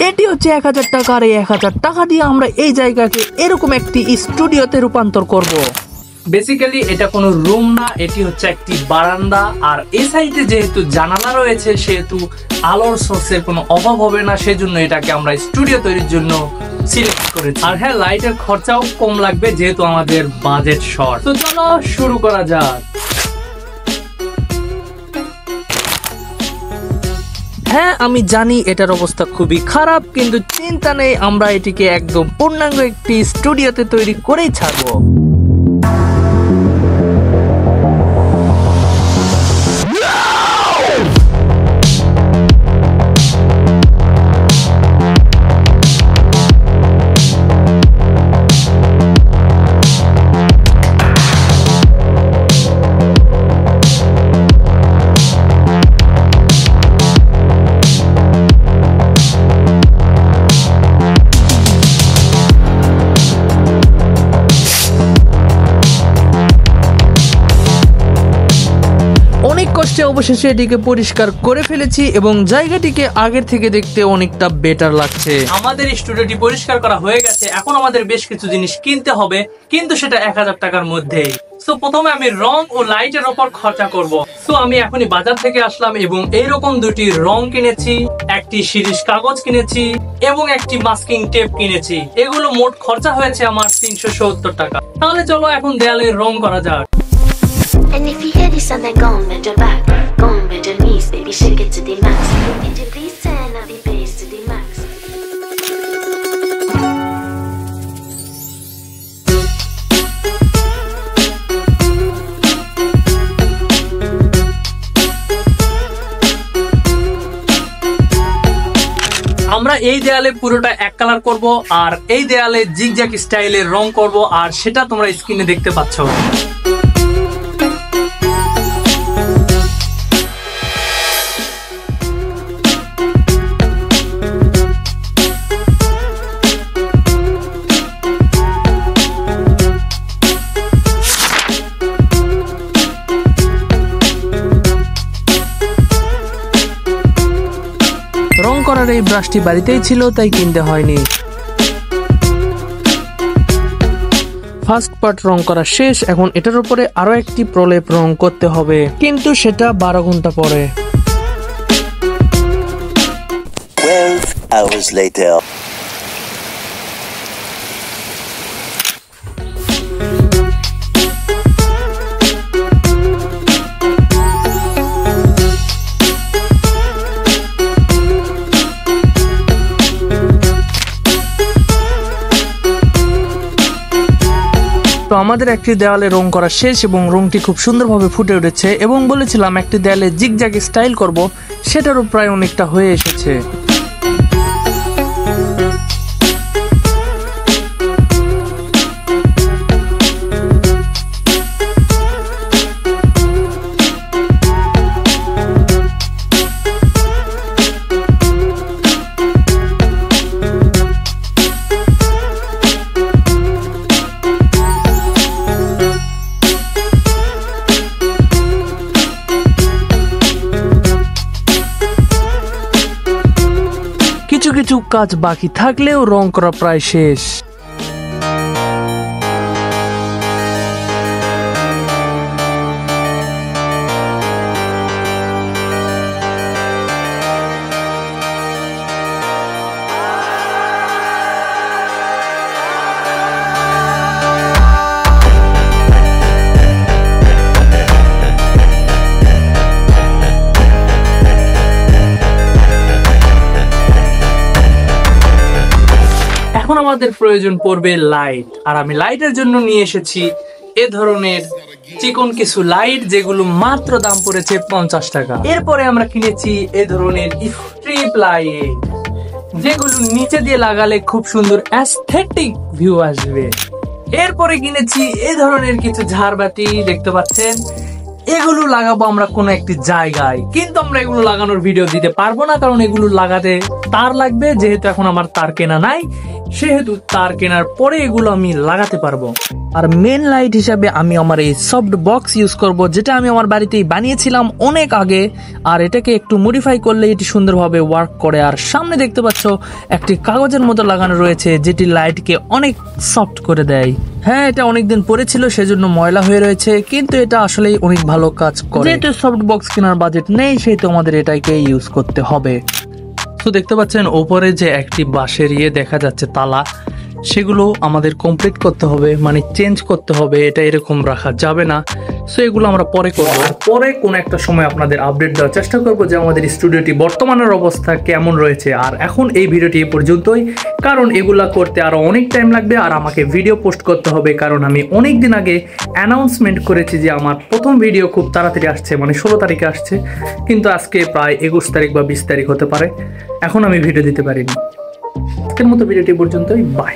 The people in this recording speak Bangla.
এটি হচ্ছে 1000 টাকা, আর এই 1000 টাকা দিয়ে আমরা এই জায়গাকে এরকম একটি স্টুডিওতে রূপান্তর করব। বেসিক্যালি এটা কোনো রুম না, এটি হচ্ছে একটি বারান্দা। আর এই সাইডে যেহেতু জানালা রয়েছে সেহেতু আলোর সোর্সের কোনো অভাব হবে না, সেজন্য এটাকে আমরা স্টুডিও তৈরির জন্য সিলেক্ট করেছি। আর হ্যাঁ, লাইটের খরচাও কম লাগবে যেহেতু আমাদের বাজেট শর্ট। তো চলো শুরু করা যাক। হ্যাঁ, আমি জানি এটার অবস্থা খুবই খারাপ, কিন্তু চিন্তা নেই, আমরা এটিকে একদম পূর্ণাঙ্গ একটি স্টুডিওতে তৈরি করেই ছাড়বো। কষ্টে অবশেষে এটিকে পরিষ্কার করে ফেলেছি এবং জায়গাটিকে আগের থেকে দেখতে অনেকটা বেটার লাগছে। আমাদের স্টুডিওটি পরিষ্কার করা হয়ে গেছে, এখন আমাদের বেশ কিছু জিনিস কিনতে হবে, কিন্তু সেটা 1000 টাকার মধ্যেই। সো প্রথমে আমি রং ও লাইটের উপর খরচা করব। সো আমি এখনই বাজার থেকে আসলাম এবং এইরকম দুটি রং কিনেছি, একটি শিরিষ কাগজ কিনেছি এবং একটি মাস্কিং টেপ কিনেছি। এগুলো মোট খরচা হয়েছে আমার 370 টাকা। তাহলে চলো এখন দেয়ালে রং করা যাক। And if you hear this and then go on bend your back, go on bend your knees, baby shake it to the max. Need you please turn up the bass to the max. আমরা এই দেয়ালে পুরোটা এক কালার করব, আর এই দেয়ালে জিগজ্যাগ স্টাইলের রং করব, আর সেটা তোমরা স্ক্রিনে দেখতে পাচ্ছ। রং করার এই ব্রাশটি বাড়িতেই ছিল, তাই কিনতে হয়নি। ফার্স্ট পার্ট রং করা শেষ, এখন এটার উপরে আরো একটি প্রলেপ রং করতে হবে, কিন্তু সেটা 12 ঘন্টা পরে। 12 hours later. তো আমাদের একটি দেওয়ালে রং করা শেষ এবং রংটি খুব সুন্দরভাবে ফুটে উঠেছে, এবং বলেছিলাম একটি দেয়ালে জিগজ্যাগ স্টাইল করব, সেটারও প্রায় অনেকটা হয়ে এসেছে। কিছু কিছু কাজ বাকি থাকলেও রং করা প্রায় শেষ। এখন আমাদের প্রয়োজন পড়বে লাইট, আর আমি লাইটের জন্য নিয়ে এসেছি এ ধরনের চিকন কিছু লাইট, যেগুলো মাত্র দাম পড়েছে 50 টাকা। এরপরে আমরা কিনেছি এ ধরনের স্ট্রিপ লাইট, যেগুলো নিচে দিয়ে লাগালে খুব সুন্দর অ্যাস্থেটিক ভিউ আসবে। এরপরে কিনেছি এ ধরনের কিছু ঝাড়বাতি, দেখতে পাচ্ছেন, এগুলো লাগাবো আমরা কোনো একটি জায়গায়, কিন্তু আমরা এগুলো লাগানোর ভিডিও দিতে পারবো না, কারণ এগুলো লাগাতে তার লাগবে। যেহেতু এখন আমার তার কেনা নাই, সেহেতু তার কেনার পরে এগুলো আমি লাগাতে পারবো। আর মেন লাইট হিসাবে আমি আমার এই সফট বক্স ইউজ করব, যেটা আমি আমার বাড়িতেই বানিয়েছিলাম অনেক আগে। আর এটাকে একটু মডিফাই করলে এটি সুন্দরভাবে ওয়ার্ক করে। আর সামনে দেখতে পাচ্ছ একটি কাগজের মতো লাগানো রয়েছে, যেটি লাইটকে অনেক সফট করে দেয়। হ্যাঁ, এটা অনেকদিন পরে ছিল, সেজন্য ময়লা হয়ে রয়েছে, কিন্তু এটা আসলেই অনেক ভালো কাজ করে। যেহেতু সফট বক্স কেনার বাজেট নেই, সেহেতু আমাদের এটাকে ইউজ করতে হবে। তো দেখতে পাচ্ছেন ওপরে যে একটি বাঁশের দেখা যাচ্ছে তালা, সেগুলো আমাদের কমপ্লিট করতে হবে, মানে চেঞ্জ করতে হবে। এটা এরকম রাখা যাবে না। সো এগুলো আমরা পরে করব, আর পরে কোনো একটা সময় আপনাদের আপডেট দেওয়ার চেষ্টা করব যে আমাদের স্টুডিওটি বর্তমানের অবস্থা কেমন রয়েছে। আর এখন এই ভিডিওটি এ পর্যন্তই, কারণ এগুলা করতে আরো অনেক টাইম লাগবে আর আমাকে ভিডিও পোস্ট করতে হবে, কারণ আমি অনেক দিন আগে অ্যানাউন্সমেন্ট করেছি যে আমার প্রথম ভিডিও খুব তাড়াতাড়ি আসছে, মানে 16 তারিখে আসছে, কিন্তু আজকে প্রায় 21 তারিখ বা 20 তারিখ হতে পারে, এখন আমি ভিডিও দিতে পারিনি। আজকের মতো ভিডিওটি পর্যন্তই, বাই।